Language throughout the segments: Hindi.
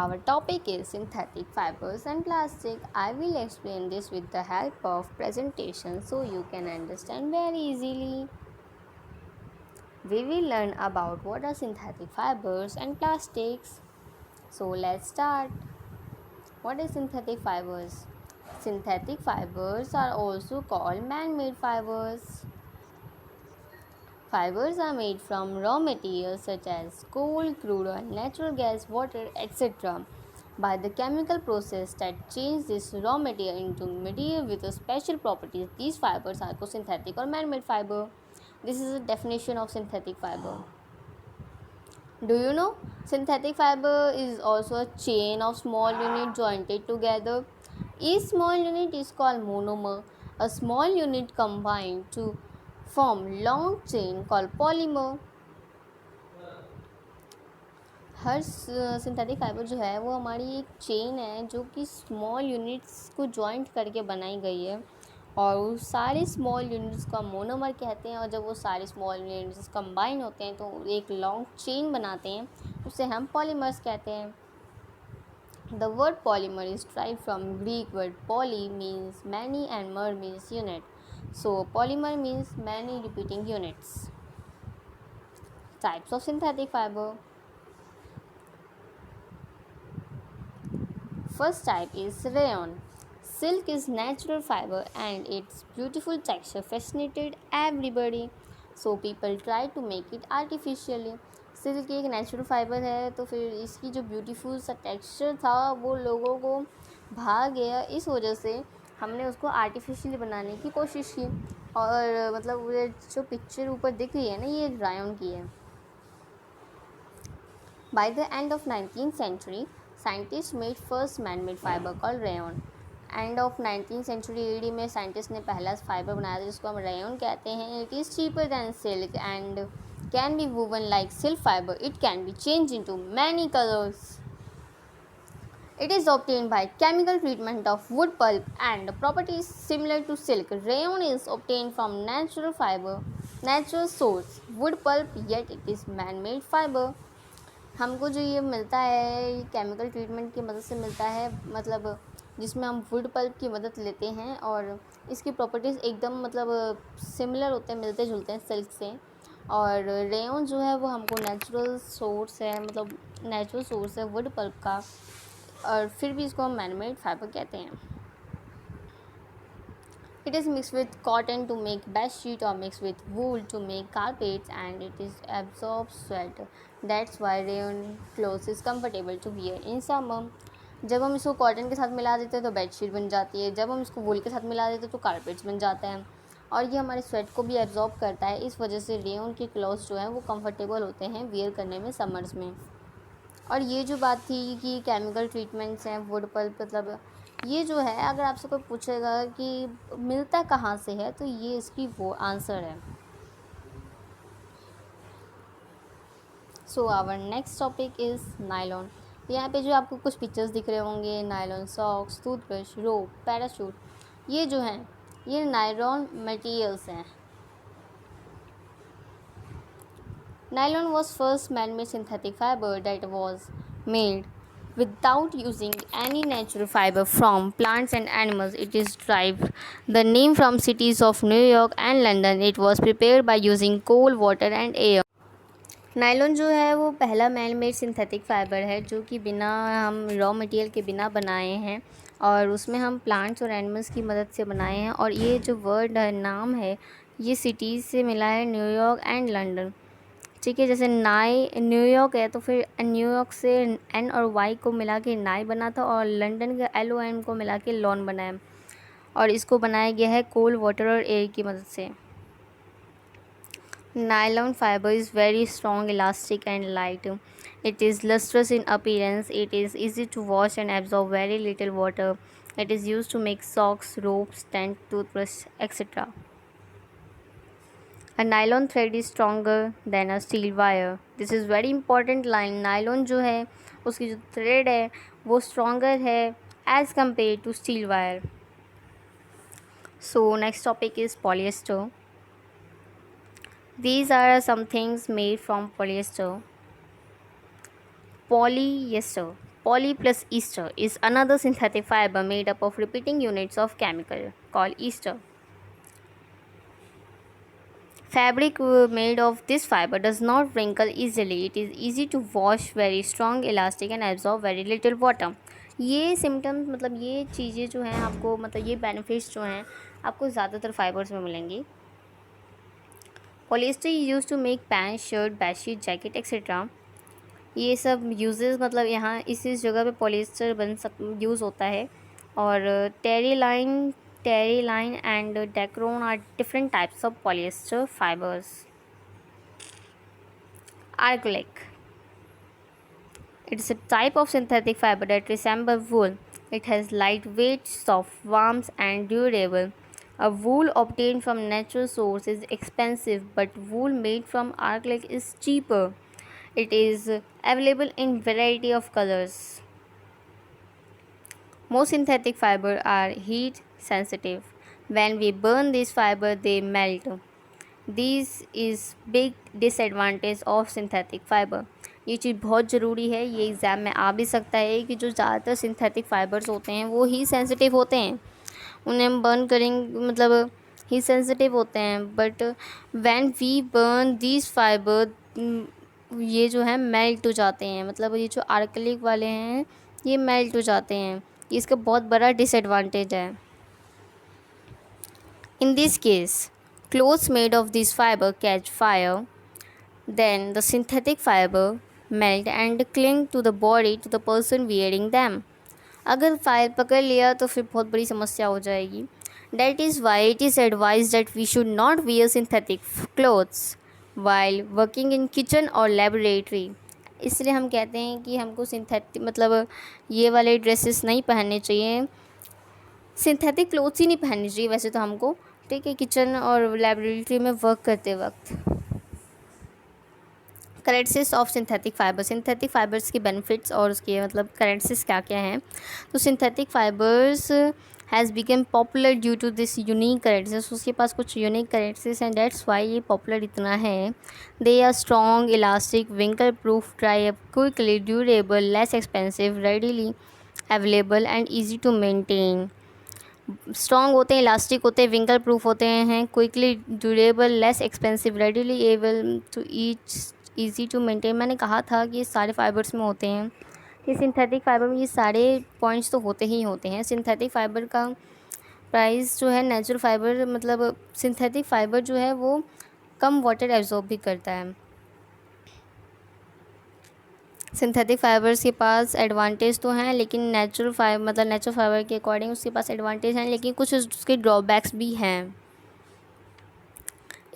our topic is synthetic fibers and plastic. I will explain this with the help of presentation so you can understand very easily. We will learn about what are synthetic fibers and plastics. So let's start. What is synthetic fibers? Synthetic fibers are also called man-made fibers. Fibers are made from raw materials such as coal, crude oil, natural gas, water, etc. by the chemical process that change this raw material into material with a special properties. These fibers are called synthetic or man-made fiber. This is a definition of synthetic fiber. Do you know synthetic fiber is also a chain of small units jointed together? Each small unit is called monomer. A small unit combined to form long chain called polymer. Her synthetic fibre जो है वो हमारी एक चेन है जो कि स्मॉल यूनिट्स को जॉइंट करके बनाई गई है और उस सारे स्मॉल यूनिट्स को हम मोनोमर कहते हैं और जब वो सारे स्मॉल यूनिट्स कंबाइन होते हैं तो एक लॉन्ग चेन बनाते हैं उसे हम पॉलीमर्स कहते हैं. The word polymer is derived from Greek word poly means many and mer means unit. So polymer means many repeating units. Types of synthetic fiber. First type is rayon. Silk is natural fiber and its beautiful texture fascinated everybody. So people try to make it artificially. Silk एक नेचुरल फाइबर है तो फिर इसकी जो ब्यूटीफुल सा टेक्सचर था वो लोगों को भा गया. इस वजह से हमने उसको आर्टिफिशियली बनाने की कोशिश की और मतलब ये जो पिक्चर ऊपर दिख रही है ना ये रायन की है. By the end of 19th century, scientists made first man-made fiber called rayon. End of 19th century AD में साइंटिस्ट ने पहला फाइबर बनाया था जिसको हम रेयन कहते हैं. It is cheaper then silk and can be woven like silk fibre. It can be change into many colours. It is obtained by chemical treatment of wood pulp and properties similar to silk. Rayon is obtained from natural fiber, natural source, wood pulp, yet it is man-made fiber. हमको जो ये मिलता है केमिकल ट्रीटमेंट की मदद से मिलता है मतलब जिसमें हम वुड पल्प की मदद लेते हैं और इसकी प्रॉपर्टीज़ एकदम मतलब सिमिलर होते हैं मिलते जुलते हैं सिल्क से. और रेयन जो है वो हमको नेचुरल सोर्स है मतलब नेचुरल सोर्स है वुड पल्प का और फिर भी इसको हम मैनमेड फाइबर कहते हैं. It is mixed with cotton to make bed sheet or mixed with wool to make carpets and it is absorbs sweat. That's why rayon clothes is comfortable to wear in summer. जब हम इसको कॉटन के साथ मिला देते हैं तो बेडशीट बन जाती है. जब हम इसको वूल के साथ मिला देते हैं तो कारपेट्स बन जाते हैं और ये हमारे स्वेट को भी एब्जॉर्ब करता है. इस वजह से रेयन के क्लॉथ्स जो हैं वो कंफर्टेबल होते हैं वेयर करने में समर्स में. और ये जो बात थी कि केमिकल ट्रीटमेंट्स हैं वुड पल्प मतलब ये जो है अगर आपसे कोई पूछेगा कि मिलता कहाँ से है तो ये इसकी वो आंसर है. So our next topic is nylon. यहाँ पे जो आपको कुछ पिक्चर्स दिख रहे होंगे nylon socks toothbrush rope parachute ये जो हैं ये नायलॉन मटेरियल्स हैं. Nylon was first man-made synthetic fiber that was made without using any natural fiber from plants and animals. It is derived the name from cities of New York and London. It was prepared by using coal, water and air. Nylon जो है वो पहला मैन मेड सिंथेटिक फाइबर है जो कि बिना हम रॉ मटेरियल के बिना बनाए हैं और उसमें हम प्लांट्स और एनिमल्स की मदद से बनाए हैं. और ये जो वर्ड है नाम है ये सिटीज़ से मिला है न्यूयॉर्क एंड लंदन. ठीक है जैसे न्यूयॉर्क है तो फिर न्यूयॉर्क से एन और वाई को मिला के नाई बना था और लंदन के LON को मिला के लॉन बनाया और इसको बनाया गया है कोल वाटर और एयर की मदद से. Nylon fibre is very strong elastic and light. It is lustrous in appearance. It is easy to wash and absorb very little water. It is used to make socks, ropes, tent, toothbrush, etc. A nylon thread is stronger than a steel wire. This is very important line. Nylon जो है उसकी जो थ्रेड है वो स्ट्रॉन्गर है as compare to steel wire. So next topic is polyester. These are some things made from polyester. Polyester. Poly plus ester is another synthetic fiber made up of repeating units of chemical called ester. Fabric made of this fiber does not wrinkle easily. It is easy to wash, very strong, elastic and absorb very little water. ये सिम्टम्स मतलब ये चीज़ें जो हैं आपको मतलब ये बेनिफिट्स जो हैं आपको ज़्यादातर फाइबर्स में मिलेंगी. Polyester use to make pant, shirt, bedsheet, jacket etcetera. ये सब यूजेस मतलब यहाँ इस जगह पे पॉलिएस्टर यूज़ होता है. और टेरिलाइन and Dacron are different types of polyester fibers. Acrylic. It is a type of synthetic fiber that resembles wool. It has lightweight, soft, warm and durable. A wool obtained from natural source is expensive, but wool made from acrylic is cheaper. It is available in variety of colors. Most synthetic fibers are heat sensitive. When we burn these fibers, they melt. This is big disadvantage of synthetic fiber. ये चीज़ बहुत ज़रूरी है. ये एग्ज़ाम में आ भी सकता है कि जो ज़्यादातर सिंथेटिक फाइबर्स होते हैं वो ही सेंसिटिव होते हैं. उन्हें हम बर्न करेंगे मतलब ही सेंसिटिव होते हैं. But when we burn this fibre ये जो है मेल्ट हो जाते हैं. मतलब ये जो आर्कलिक वाले हैं ये मेल्ट हो जाते हैं. इसका बहुत बड़ा डिसएडवांटेज है. In this case, clothes made of this fiber catch fire, then the synthetic fiber melt and cling to the body to the person wearing them. अगर फायर पकड़ लिया तो फिर बहुत बड़ी समस्या हो जाएगी. That is why it is advised that we should not wear synthetic clothes while working in kitchen or laboratory. इसलिए हम कहते हैं कि हमको सिंथेटिक मतलब ये वाले ड्रेसेस नहीं पहनने चाहिए. सिंथेटिक क्लोथ्स ही नहीं पहननी चाहिए वैसे तो हमको, ठीक है, किचन और लेबोरेटरी में वर्क करते वक्त. Currencies of synthetic fibre. Synthetic fibres के बेनिफिट्स और उसके मतलब करेंसीज क्या क्या हैं. तो synthetic fibres has become popular due to this unique currencies. उसके पास कुछ यूनिक करेंसीज हैं, दैट्स वाई ये पॉपुलर इतना है. They are strong, elastic, wrinkle proof, dry up quickly, durable, less expensive, readily available and easy to maintain. Strong होते हैं, इलास्टिक होते हैं, विंकल प्रूफ होते हैं, quickly durable, less expensive, readily able to easy to maintain. मैंने कहा था कि ये सारे फाइबर्स में होते हैं. ये सिंथेटिक फाइबर में ये सारे पॉइंट्स तो होते ही होते हैं. सिंथेटिक फाइबर का प्राइस जो है नेचुरल फाइबर मतलब सिंथेटिक फाइबर जो है वो कम वाटर एब्जॉर्ब भी करता है. सिंथेटिक फाइबर्स के पास एडवांटेज तो हैं लेकिन नेचुरल फाइबर के अकॉर्डिंग उसके पास एडवांटेज हैं लेकिन कुछ उसके ड्रॉबैक्स भी हैं.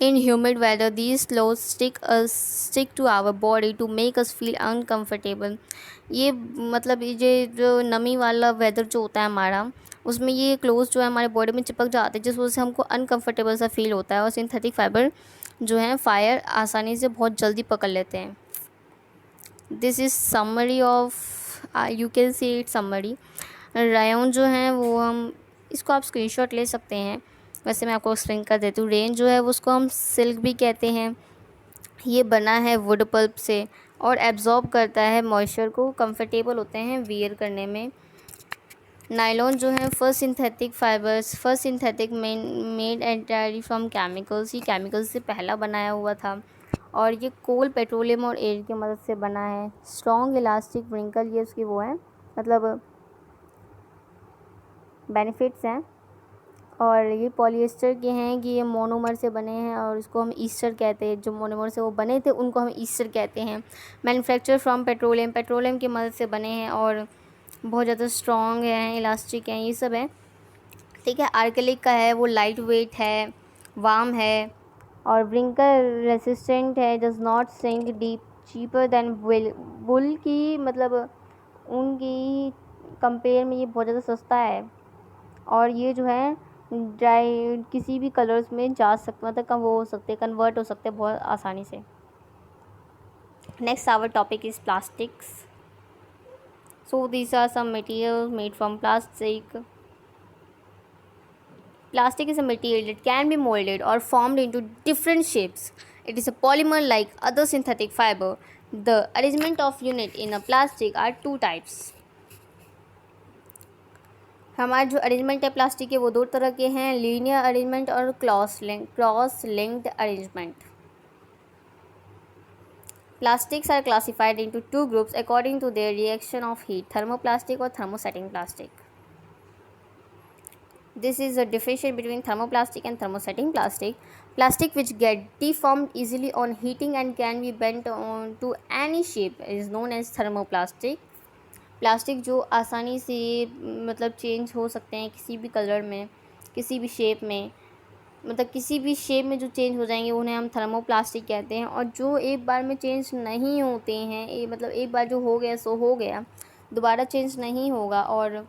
In humid weather, these clothes stick to our body to make us feel uncomfortable. ये मतलब ये जो नमी वाला वेदर जो होता है हमारा उसमें ये क्लोथ्स जो है हमारे बॉडी में चिपक जाते हैं जिस वजह से हमको अनकंफर्टेबल सा फील होता है. और सिंथेटिक फाइबर जो है फायर आसानी से बहुत जल्दी पकड़ लेते हैं. This is summary of you can see it summary. Ryan जो है वो हम इसको आप स्क्रीनशॉट ले सकते हैं. वैसे मैं आपको एक्सप्लेन कर देती हूँ. रेन जो है वो उसको हम सिल्क भी कहते हैं. ये बना है वुड पल्प से और एब्जॉर्ब करता है मॉइस्चर को. कंफर्टेबल होते हैं वियर करने में. नायलॉन जो है first synthetic made entirely from chemicals. ये केमिकल्स से पहला बनाया हुआ था और ये कोल, पेट्रोलियम और एयर की मदद से बना है. स्ट्रॉन्ग, इलास्टिक, व्रिंकल ये उसकी वो है मतलब बेनिफिट्स हैं. और ये पॉलिएस्टर के हैं कि ये मोनोमर से बने हैं और इसको हम ईस्टर कहते हैं. जो मोनोमर से वो बने थे उनको हम ईस्टर कहते हैं. मैन्युफैक्चर फ्रॉम पेट्रोलियम की मदद से बने हैं और बहुत ज़्यादा स्ट्रॉन्ग हैं, इलास्टिक हैं, ये सब है, ठीक है. आर्कलिक का है वो लाइट वेट है, वार्म है और व्रिंकल रेसिस्टेंट है, does not sink deep, cheaper than wool की मतलब उनकी कंपेयर में ये बहुत ज़्यादा सस्ता है. और ये जो है ड्राई किसी भी कलर्स में जा सकते मतलब कम वो हो सकते कन्वर्ट हो सकते बहुत आसानी से. Next our topic is plastics. So these are some materials made from plastic. Plastic is a material that can be molded or formed into different shapes. It is a polymer like other synthetic fiber. The arrangement of unit in a plastic are two types. हमारा जो अरेंजमेंट है प्लास्टिक के वो दो तरह के हैं, लीनियर अरेंजमेंट और cross linked arrangement. Plastics are classified into two groups according to their reaction of heat, thermoplastic or thermosetting plastic. This is a differentiation between thermoplastic and thermosetting plastic. Plastic which get deformed easily on heating and can be bent on to any shape is known as thermoplastic. Plastic जो आसानी से मतलब चेंज हो सकते हैं किसी भी कलर में, किसी भी शेप में, मतलब किसी भी शेप में जो चेंज हो जाएंगे उन्हें हम थर्मोप्लास्टिक कहते हैं। और जो एक बार में चेंज नहीं होते हैं, मतलब एक बार जो हो गया सो हो गया, दोबारा चेंज नहीं होगा और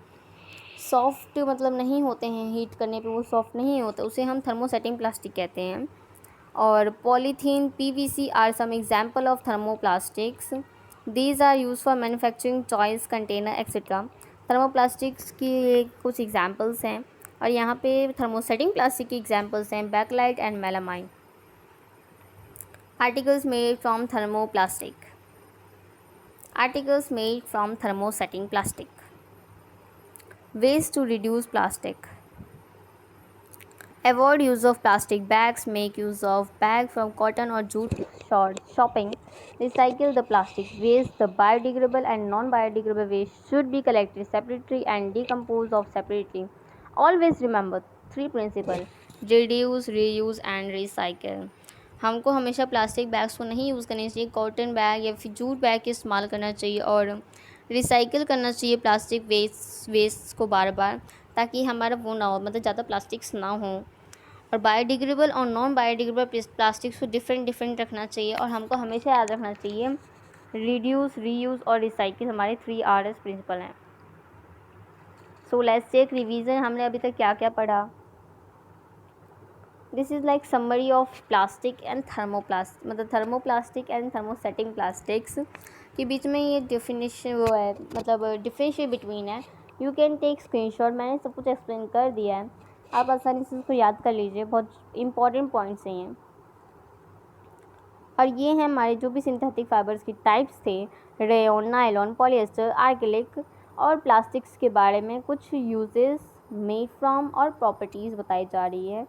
सॉफ्ट मतलब नहीं होते हैं, हीट करने पे वो सॉफ्ट नहीं होते, उसे हम थर्मोसेटिंग प्लास्टिक कहते हैं। और polythene, PVC are some example of thermoplastics. These are use for manufacturing toys, container etcetera. Thermoplastics की कुछ एग्जाम्पल्स हैं और यहाँ पे थर्मोसेटिंग प्लास्टिक की एग्जाम्पल्स हैं bakelite and melamine. Articles made from thermoplastic. Articles made from thermosetting plastic. Ways to reduce plastic. Avoid use of plastic bags. Make use of bag from cotton or jute shopping. Recycle the plastic waste. The biodegradable and non-biodegradable waste should be collected separately and disposed of separately. Always remember 3 principles: reduce, reuse and recycle. हमको हमेशा प्लास्टिक बैग्स को नहीं यूज़ करनी चाहिए, कॉटन बैग या फिर जूट बैग का इस्तेमाल करना चाहिए और रिसाइकिल करना चाहिए प्लास्टिक वेस्ट को बार बार, ताकि हमारा वो ना हो, मतलब ज़्यादा प्लास्टिक्स ना हो। और बायोडिग्रेडेबल और नॉन बायोडिग्रेडेबल प्लास्टिक्स को डिफरेंट रखना चाहिए और हमको हमेशा याद रखना चाहिए रिड्यूस, रीयूज़ और रिसाइकिल हमारे 3Rs प्रिंसिपल हैं। So let's take revision. हमने अभी तक क्या क्या पढ़ा। This is like summary of plastic and thermoplastic, मतलब थर्मोप्लास्टिक एंड थर्मोसेटिंग प्लास्टिक्स के बीच में ये डेफिनेशन वो है, मतलब डिफरेंशिएट बिटवीन है। यू कैन टेक स्क्रीनशॉट, मैंने सब कुछ एक्सप्लेन कर दिया है, आप आसानी से इसको याद कर लीजिए, बहुत इंपॉर्टेंट पॉइंट्स हैं ये। और ये हैं हमारे जो भी सिंथेटिक फाइबर्स की टाइप्स थे, रेयॉन, नायलॉन, पॉलिएस्टर, आर्किलिक और प्लास्टिक्स के बारे में कुछ यूजेस, मेड फ्रॉम और प्रॉपर्टीज़ बताई जा रही है।